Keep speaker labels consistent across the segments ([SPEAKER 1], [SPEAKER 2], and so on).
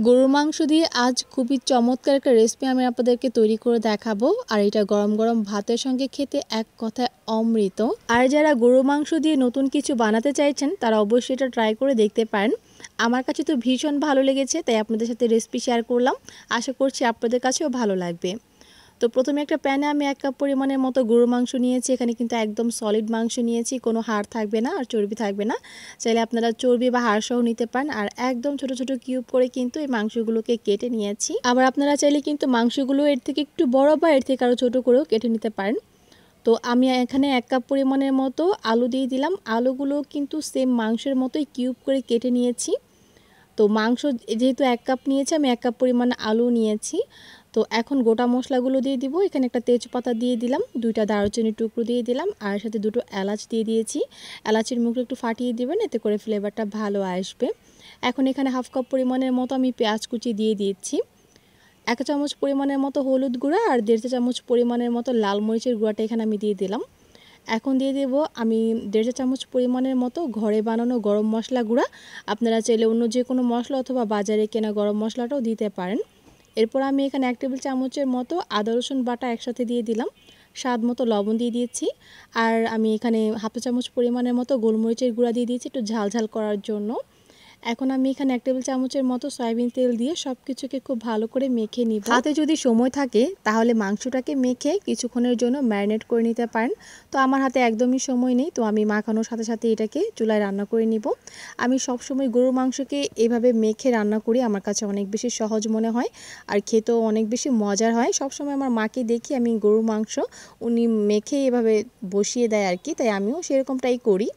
[SPEAKER 1] গরুর মাংস দিয়ে আজ খুবই চমৎকার একটা রেসিপি আমি আপনাদেরকে তৈরি করে দেখাবো। আর এটা গরম গরম ভাতের সঙ্গে খেতে এক কথায় অমৃত। আর যারা গরুর মাংস দিয়ে নতুন কিছু বানাতে চাইছেন তারা অবশ্যই এটা ট্রাই করে দেখতে পারেন। আমার কাছে তো ভীষণ ভালো লেগেছে, তাই আপনাদের সাথে রেসিপি শেয়ার করলাম। আশা করছি আপনাদের কাছেও ভালো লাগবে। তো প্রথমে একটা প্যানে আমি 1 কাপ পরিমাণের মতো গরুর মাংস নিয়েছি। এখানে কিন্তু একদম সলিড মাংস নিয়েছি, কোনো হাড় থাকবে না আর চর্বি থাকবে না। চাইলে আপনারা চর্বি বা হাড় সহ নিতে পারেন। আর একদম ছোট ছোট কিউব করে কিন্তু এই মাংসগুলোকে কেটে নিয়েছি। আবার আপনারা চাইলে কিন্তু মাংসগুলো এর থেকে একটু বড় বা এর থেকে আরও ছোটো করেও কেটে নিতে পারেন। তো আমি এখানে 1 কাপ পরিমাণের মতো আলু দিয়ে দিলাম। আলুগুলো কিন্তু সেম মাংসের মতোই কিউব করে কেটে নিয়েছি। তো মাংস যেহেতু 1 কাপ নিয়েছি, আমি 1 কাপ পরিমাণ আলু নিয়েছি। তো এখন গোটা মশলাগুলো দিয়ে দিব। এখানে একটা তেজপাতা দিয়ে দিলাম, 2টা দারুচিনির টুকরো দিয়ে দিলাম, আর সাথে 2টো এলাচ দিয়ে দিয়েছি। এলাচের মুখটা একটু ফাটিয়ে দিবেন, এতে করে ফ্লেভারটা ভালো আসবে। এখন এখানে 1/2 কাপ পরিমাণের মতো আমি পেঁয়াজ কুচি দিয়ে দিয়েছি। 1 চামচ পরিমাণের মতো হলুদ গুঁড়া আর 1.5 চামচ পরিমাণের মতো লাল মরিচের গুঁড়াটা এখানে আমি দিয়ে দিলাম। এখন দিয়ে দেব আমি 1.5 চামচ পরিমাণের মতো ঘরে বানানো গরম মশলা গুঁড়া। আপনারা চাইলে অন্য যে কোনো মশলা অথবা বাজারে কেনা গরম মশলাটাও দিতে পারেন। এরপর আমি এখানে 1 টেবিল চামচের মতো আদা রসুন বাটা একসাথে দিয়ে দিলাম। স্বাদ মতো লবণ দিয়ে দিয়েছি। আর আমি এখানে 1/2 চামচ পরিমাণের মতো গোলমরিচের গুঁড়া দিয়ে দিয়েছি একটু ঝাল ঝাল করার জন্য। এখন আমি এখানে 1 টেবিল চামচের মতো সয়াবিন তেল দিয়ে সব কিছুকে খুব ভালো করে মেখে নিব। হাতে যদি সময় থাকে তাহলে মাংসটাকে মেখে কিছুক্ষণের জন্য ম্যারিনেট করে নিতে পারেন। তো আমার হাতে একদমই সময় নেই, তো আমি মাখানোর সাথে সাথে এটাকে চুলায় রান্না করে নিব। আমি সবসময় গরুর মাংসকে এভাবে মেখে রান্না করি, আমার কাছে অনেক বেশি সহজ মনে হয় আর খেতেও অনেক বেশি মজার হয়। সবসময় আমার মাকে দেখি আমি গরুর মাংস উনি মেখে এভাবে বসিয়ে দেয় আর কি, তাই আমিও সেরকমটাই করি।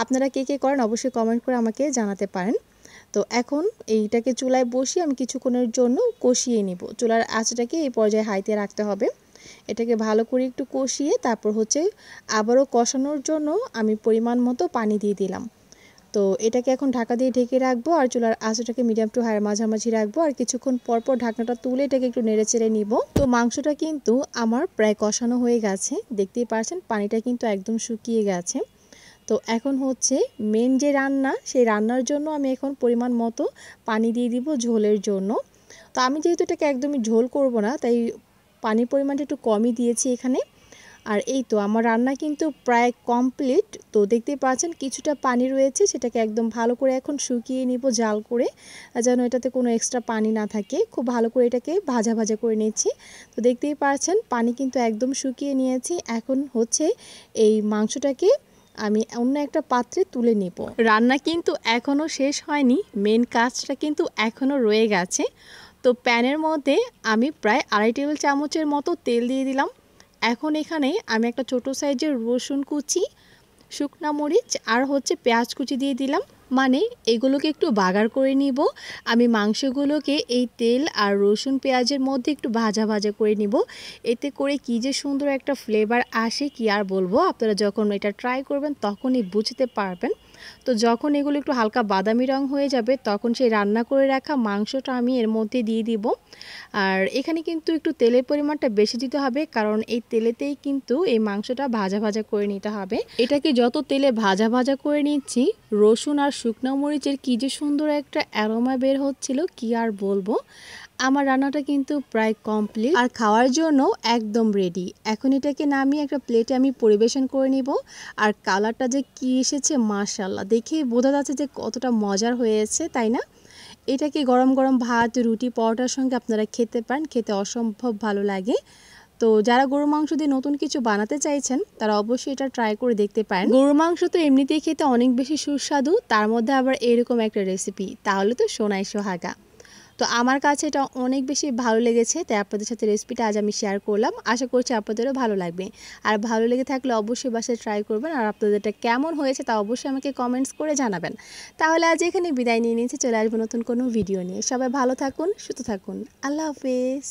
[SPEAKER 1] আপনারা কে কে করেন অবশ্যই কমেন্ট করে আমাকে জানাতে পারেন। তো এখন এইটাকে চুলায় বসিয়ে আমি কিছুক্ষণের জন্য কষিয়ে নিব। চুলার আঁচটাকে এই পর্যায়ে হাইতে রাখতে হবে। এটাকে ভালো করে একটু কষিয়ে তারপর আবারও কষানোর জন্য আমি পরিমাণ মতো পানি দিয়ে দিলাম। তো এটাকে এখন ঢাকা দিয়ে ঢেকে রাখবো আর চুলার আঁচটাকে মিডিয়াম টু হাই মাঝামাঝি রাখবো। আর কিছুক্ষণ পরপর ঢাকনাটা তুলে এটাকে একটু নেড়ে চেড়ে নিব। তো মাংসটা কিন্তু আমার প্রায় কষানো হয়ে গেছে, দেখতেই পাচ্ছেন পানিটা কিন্তু একদম শুকিয়ে গেছে। তো এখন মেন যে রান্না, সেই রান্নার জন্য আমি এখন পরিমাণ মতো পানি দিয়ে দিব ঝোলের জন্য। তো আমি যেহেতু এটাকে একদমই ঝোল করব না, তাই পানির পরিমাণটা একটু কমই দিয়েছি এখানে। আর এই তো আমার রান্না কিন্তু প্রায় কমপ্লিট। তো দেখতেই পাচ্ছেন কিছুটা পানি রয়েছে, সেটাকে একদম ভালো করে এখন শুকিয়ে নিব জাল করে, যেন এটাতে কোনো এক্সট্রা পানি না থাকে। খুব ভালো করে এটাকে ভাজা ভাজা করে নিচ্ছি। তো দেখতেই পাচ্ছেন পানি কিন্তু একদম শুকিয়ে নিয়েছি। এখন এই মাংসটাকে আমি অন্য একটা পাত্রে তুলে নেব। রান্না কিন্তু এখনও শেষ হয়নি, মেন কাজটা কিন্তু এখনও রয়ে গেছে। তো প্যানের মধ্যে আমি প্রায় 2.5 টেবিল চামচের মতো তেল দিয়ে দিলাম। এখন এখানে আমি একটা ছোট সাইজের রসুন কুচি, শুকনা মরিচ আর পেঁয়াজ কুচি দিয়ে দিলাম। মানে এগুলোকে একটু বাগার করে নিব। আমি মাংসগুলোকে এই তেল আর রসুন পেঁয়াজের মধ্যে একটু ভাজা ভাজা করে নিব। এতে করে কি যে সুন্দর একটা ফ্লেভার আসে কি আর বলবো। আপনারা যখন এটা ট্রাই করবেন তখনই বুঝতে পারবেন। তো যখন এগুলো একটু হালকা বাদামি রং হয়ে যাবে তখন সেই রান্না করে রাখা মাংসটা আমি এর মধ্যে দিয়ে দিব। আর এখানে কিন্তু একটু তেলের পরিমাণটা বেশি দিতে হবে, কারণ এই তেলেতেই কিন্তু এই মাংসটা ভাজা ভাজা করে নিতে হবে। এটাকে যত তেলে ভাজা ভাজা করে নিচ্ছি, রসুন আর শুকনো মরিচের কি যে সুন্দর একটা অ্যারোমা বের হচ্ছিল কি আর বলবো। আমার রান্নাটা কিন্তু প্রায় কমপ্লিট আর খাওয়ার জন্য একদম রেডি। এখন এটাকে নামিয়ে একটা প্লেটে আমি পরিবেশন করে নিব। আর কালারটা যে কি এসেছে মাশাআল্লাহ, দেখেই বোঝা যাচ্ছে যে কতটা মজার হয়েছে, তাই না? এটাকে গরম গরম ভাত, রুটি, পরোটার সঙ্গে আপনারা খেতে পারেন, খেতে অসম্ভব ভালো লাগে। তো যারা গরুর মাংস দিয়ে নতুন কিছু বানাতে চাইছেন তারা অবশ্যই এটা ট্রাই করে দেখতে পারেন। গরুর মাংস তো এমনিতেই খেতে অনেক বেশি সুস্বাদু, তার মধ্যে আবার এরকম একটা রেসিপি, তাহলে তো সোনাই সোহাগা। তো আমার কাছে এটা অনেক বেশি ভালো লেগেছে, তাই আপনাদের সাথে রেসিপিটা আজ আমি শেয়ার করলাম। আশা করছি আপনাদেরও ভালো লাগবে। আর ভালো লেগে থাকলে অবশ্যই বাসায় ট্রাই করবেন। আর আপনাদের এটা কেমন হয়েছে তা অবশ্যই আমাকে কমেন্টস করে জানাবেন। তাহলে আজ এখানে বিদায় নিয়ে নিয়েছি, চলে আসবো নতুন কোনো ভিডিও নিয়ে। সবাই ভালো থাকুন, সুস্থ থাকুন। আল্লাহ হাফেজ।